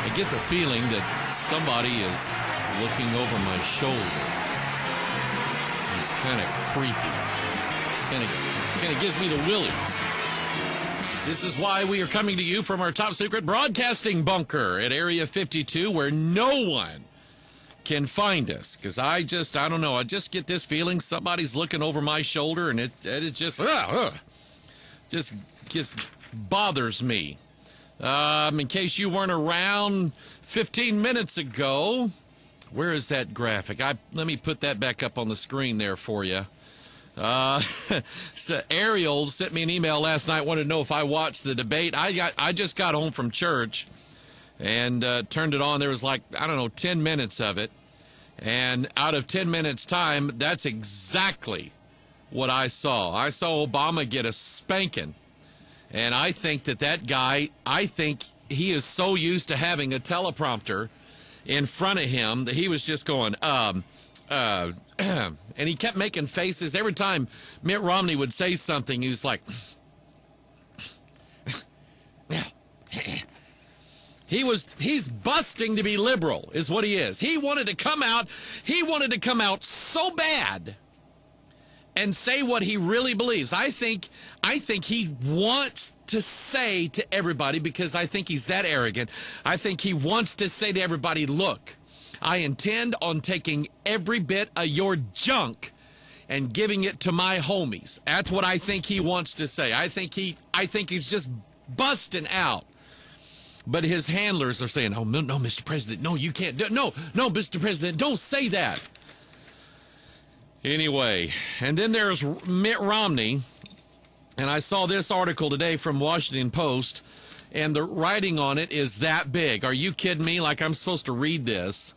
I get the feeling that somebody is looking over my shoulder. It's kind of creepy. Kind of gives me the willies. This is why we are coming to you from our top secret broadcasting bunker at Area 52, where no one can find us. Because I don't know, I just get this feeling somebody's looking over my shoulder, and it just bothers me. In case you weren't around 15 minutes ago, where is that graphic? Let me put that back up on the screen there for you. So Ariel sent me an email last night, wanted to know if I watched the debate. I just got home from church and turned it on. There was 10 minutes of it. And out of 10 minutes time, that's exactly what I saw. I saw Obama get a spanking. And I think that guy, he is so used to having a teleprompter in front of him that he was just going, and he kept making faces. Every time Mitt Romney would say something, he was like, he's busting to be liberal, is what he is. He wanted to come out so bad and say what he really believes. I think he wants to say to everybody, because I think he's that arrogant, I think he wants to say to everybody, look, I intend on taking every bit of your junk and giving it to my homies. That's what I think he wants to say. I think he's just busting out. But his handlers are saying, oh, no, Mr. President, no, you can't do it. No, Mr. President, don't say that. Anyway, and then there's Mitt Romney, and I saw this article today from Washington Post, and the writing on it is that big. Are you kidding me? Like I'm supposed to read this.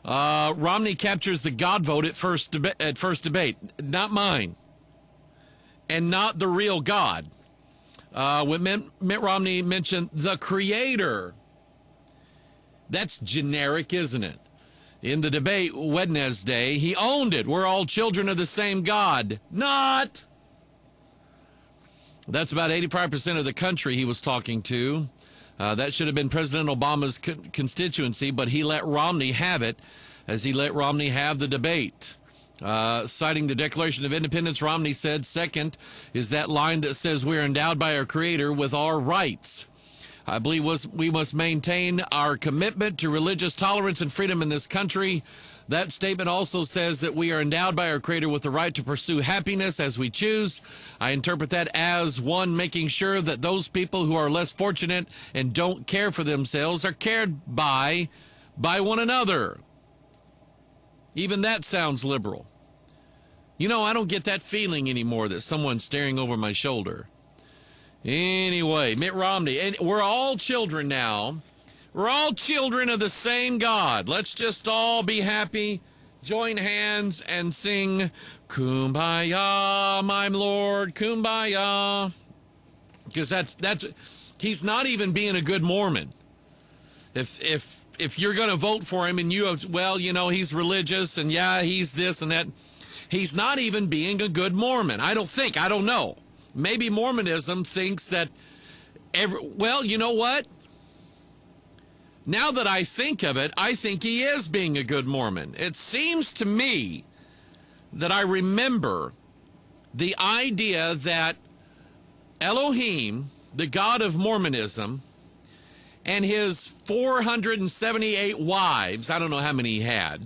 Romney captures the God vote at first debate. Not mine. And not the real God. When Mitt Romney mentioned the Creator. That's generic, isn't it? In the debate Wednesday, he owned it. We're all children of the same God. Not. That's about 85% of the country he was talking to. That should have been President Obama's constituency, but he let Romney have it, as he let Romney have the debate. Citing the Declaration of Independence, Romney said, second is that line that says we're endowed by our Creator with our rights. I believe we must maintain our commitment to religious tolerance and freedom in this country. That statement also says that we are endowed by our Creator with the right to pursue happiness as we choose. I interpret that as, one, making sure that those people who are less fortunate and don't care for themselves are cared by one another. Even that sounds liberal. You know, I don't get that feeling anymore that someone's staring over my shoulder. Anyway, Mitt Romney, and we're all children now. We're all children of the same God. Let's just all be happy, join hands, and sing, Kumbaya, my Lord, Kumbaya. Because that's he's not even being a good Mormon. If you're going to vote for him and he's religious and he's this and that, he's not even being a good Mormon. I don't know. Maybe Mormonism thinks that you know what? Now that I think of it, I think he is being a good Mormon. It seems to me that I remember the idea that Elohim, the God of Mormonism, and his 478 wives, I don't know how many he had,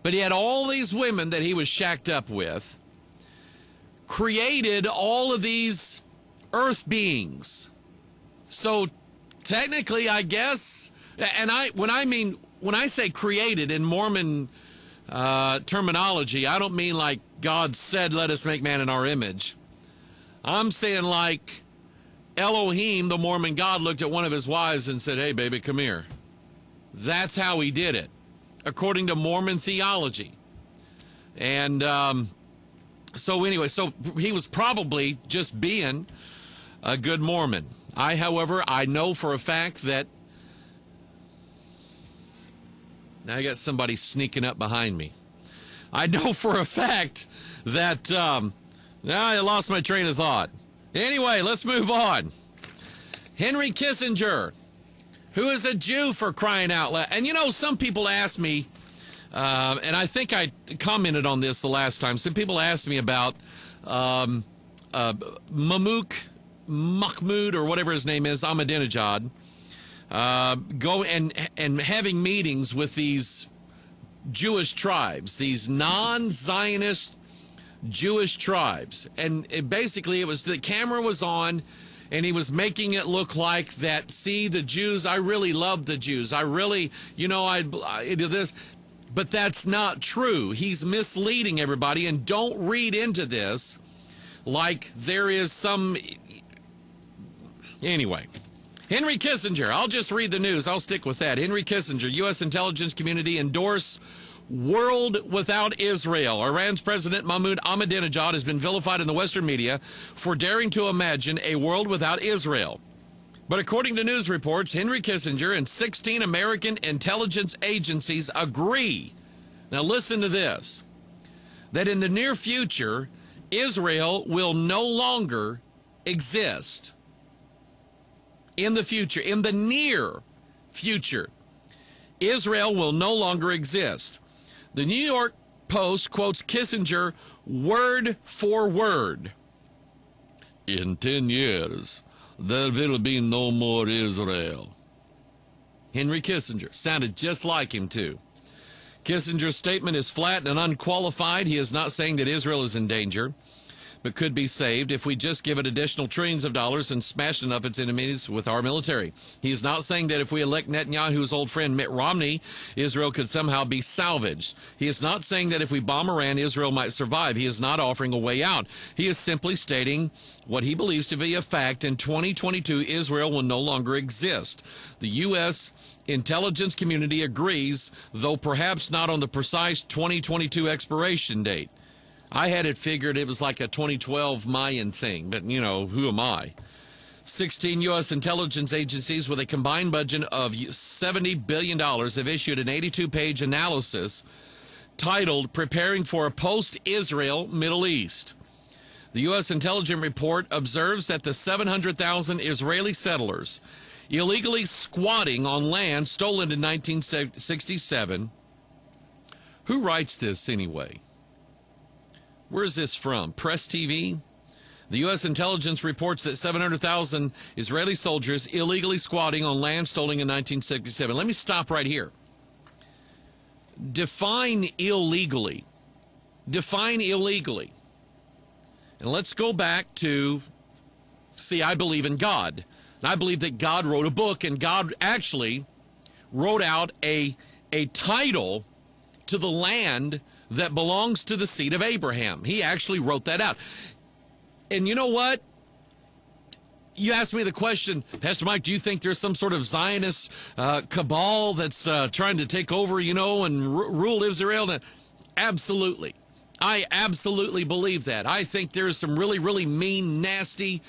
but he had all these women that he was shacked up with, created all of these earth beings. So technically, I guess, and when I say created in Mormon terminology, I don't mean like God said, let us make man in our image. I'm saying like Elohim, the Mormon God, looked at one of his wives and said, hey, baby, come here. That's how he did it, according to Mormon theology. And so anyway, so he was probably just being a good Mormon. However, I know for a fact that... Now I got somebody sneaking up behind me. I know for a fact that... now I lost my train of thought. Anyway, let's move on. Henry Kissinger Who is a Jew, for crying out loud? And you know, some people ask me, and I think I commented on this the last time. Some people asked me about Mahmoud, or whatever his name is, Ahmadinejad, go and having meetings with these Jewish tribes, these non-Zionist Jewish tribes. And basically it was, the camera was on, and he was making it look like that, see, the Jews, I really love the Jews. I really, you know, I do this. But that's not true. He's misleading everybody, and don't read into this like there is some... Anyway, Henry Kissinger, I'll just read the news. I'll stick with that. Henry Kissinger, U.S. intelligence community endorse world without Israel. Iran's President Mahmoud Ahmadinejad has been vilified in the Western media for daring to imagine a world without Israel. But according to news reports, Henry Kissinger and 16 American intelligence agencies agree, now listen to this, that in the near future, Israel will no longer exist. In the future, in the near future, Israel will no longer exist. The New York Post quotes Kissinger word for word. In 10 years, there will be no more Israel. Henry Kissinger. Sounded just like him, too. Kissinger's statement is flat and unqualified. He is not saying that Israel is in danger, but could be saved if we just give it additional trillions of dollars and smash enough its enemies with our military. He is not saying that if we elect Netanyahu's old friend Mitt Romney, Israel could somehow be salvaged. He is not saying that if we bomb Iran, Israel might survive. He is not offering a way out. He is simply stating what he believes to be a fact. In 2022, Israel will no longer exist. The U.S. intelligence community agrees, though perhaps not on the precise 2022 expiration date. I had it figured it was like a 2012 Mayan thing, but, you know, who am I? 16 U.S. intelligence agencies with a combined budget of $70 billion have issued an 82-page analysis titled Preparing for a Post-Israel Middle East. The U.S. intelligence report observes that the 700,000 Israeli settlers illegally squatting on land stolen in 1967. Who writes this anyway? Where is this from? Press TV? The U.S. intelligence reports that 700,000 Israeli soldiers illegally squatting on land stolen in 1967. Let me stop right here. Define illegally. Define illegally. And let's go back to, see, I believe in God. And I believe that God wrote a book, and God actually wrote out a title to the land that belongs to the seed of Abraham. He actually wrote that out. And you know what? You asked me the question, Pastor Mike, do you think there's some sort of Zionist cabal that's trying to take over, you know, and rule Israel? Absolutely. I absolutely believe that. I think there's some really, really mean, nasty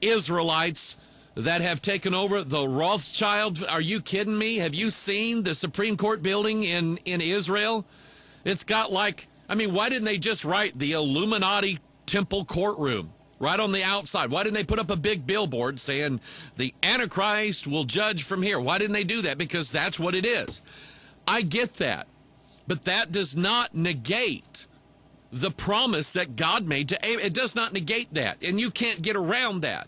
Israelites that have taken over. The Rothschilds, are you kidding me? Have you seen the Supreme Court building in Israel? It's got like, I mean, why didn't they just write the Illuminati Temple Courtroom right on the outside? Why didn't they put up a big billboard saying the Antichrist will judge from here? Why didn't they do that? Because that's what it is. I get that. But that does not negate the promise that God made to Abraham. It does not negate that. And you can't get around that.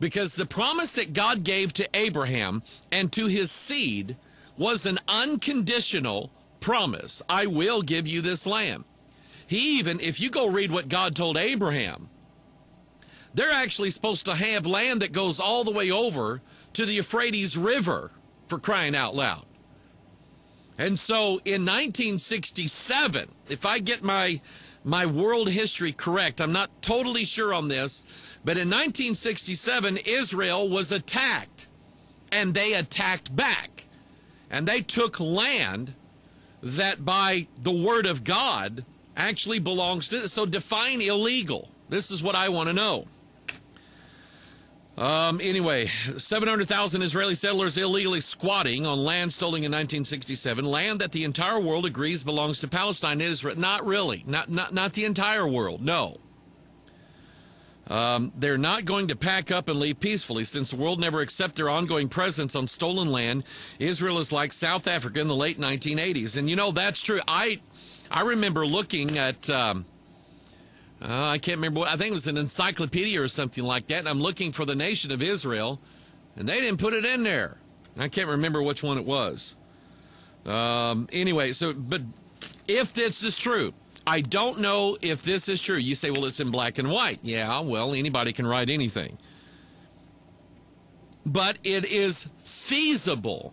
Because the promise that God gave to Abraham and to his seed was an unconditional promise. I will give you this land. He even, if you go read what God told Abraham, they're actually supposed to have land that goes all the way over to the Euphrates River, for crying out loud. And so in 1967, if I get my world history correct, I'm not totally sure on this, but in 1967, Israel was attacked, and they attacked back. And they took land that by the word of God actually belongs to, so define illegal. This is what I want to know. Anyway, 700,000 Israeli settlers illegally squatting on land stolen in 1967, land that the entire world agrees belongs to Palestine and Israel. Not really. Not the entire world, no. They're not going to pack up and leave peacefully. Since the world never accepted their ongoing presence on stolen land, Israel is like South Africa in the late 1980s. And you know, that's true. I remember looking at, I can't remember what, I think it was an encyclopedia or something like that, and I'm looking for the nation of Israel, and they didn't put it in there. I can't remember which one it was. Anyway, but if this is true, I don't know if this is true. You say, well, it's in black and white. Yeah, well, anybody can write anything. But it is feasible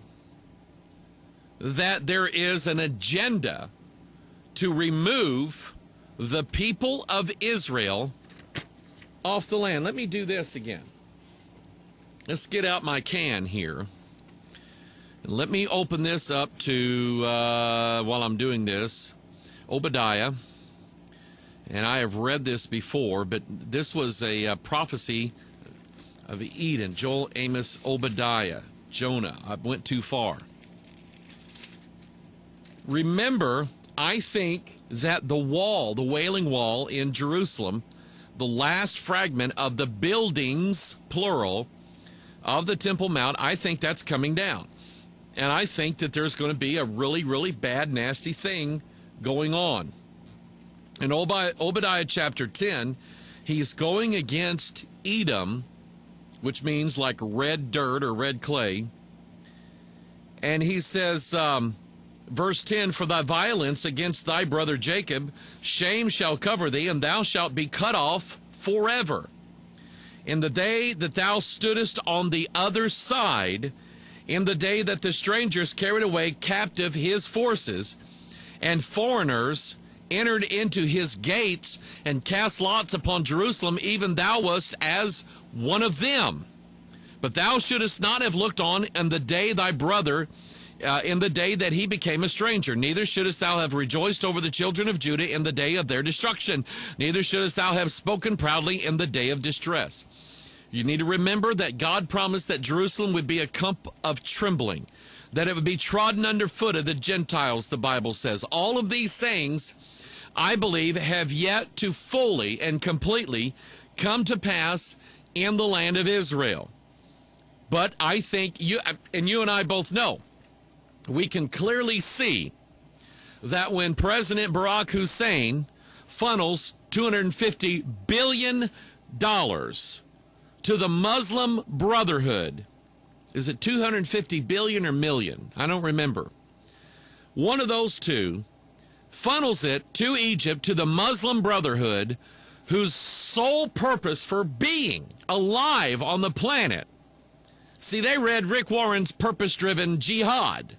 that there is an agenda to remove the people of Israel off the land. Let me do this again. Let's get out my can here. Let me open this up to, while I'm doing this, Obadiah. And I have read this before, but this was a prophecy of Eden. Joel, Amos, Obadiah, Jonah. I went too far. Remember, I think that the wall, the Wailing Wall in Jerusalem, the last fragment of the buildings, plural, of the Temple Mount, I think that's coming down. And I think that there's going to be a really, really bad, nasty thing going on. In Obadiah chapter 10, he's going against Edom, which means like red dirt or red clay. And he says, verse 10, for thy violence against thy brother Jacob, shame shall cover thee, and thou shalt be cut off forever. In the day that thou stoodest on the other side, in the day that the strangers carried away captive his forces, and foreigners entered into his gates and cast lots upon Jerusalem, even thou wast as one of them. But thou shouldest not have looked on in the day thy brother, in the day that he became a stranger. Neither shouldest thou have rejoiced over the children of Judah in the day of their destruction. Neither shouldest thou have spoken proudly in the day of distress. You need to remember that God promised that Jerusalem would be a cup of trembling, that it would be trodden underfoot of the Gentiles, the Bible says. All of these things, I believe, have yet to fully and completely come to pass in the land of Israel. But I think, you and I both know, we can clearly see that when President Barack Hussein funnels $250 billion to the Muslim Brotherhood. Is it 250 billion or million? I don't remember. One of those two funnels it to Egypt, to the Muslim Brotherhood, whose sole purpose for being alive on the planet. See, they read Rick Warren's Purpose-Driven Jihad.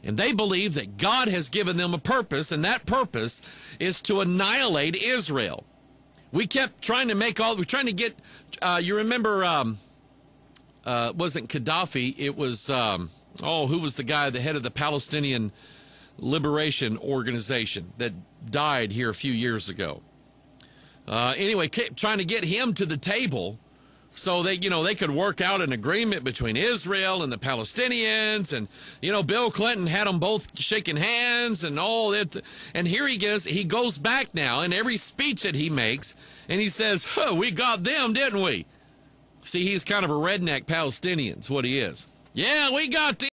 And they believe that God has given them a purpose, and that purpose is to annihilate Israel. We kept trying to we're trying to get, you remember, wasn't Gaddafi, it was, who was the guy, the head of the Palestinian Liberation Organization that died here a few years ago. Anyway, kept trying to get him to the table so they could work out an agreement between Israel and the Palestinians. And, Bill Clinton had them both shaking hands and all that. And here he goes back now in every speech that he makes, and he says, we got them, didn't we? See, he's kind of a redneck Palestinian, is what he is. Yeah, we got them.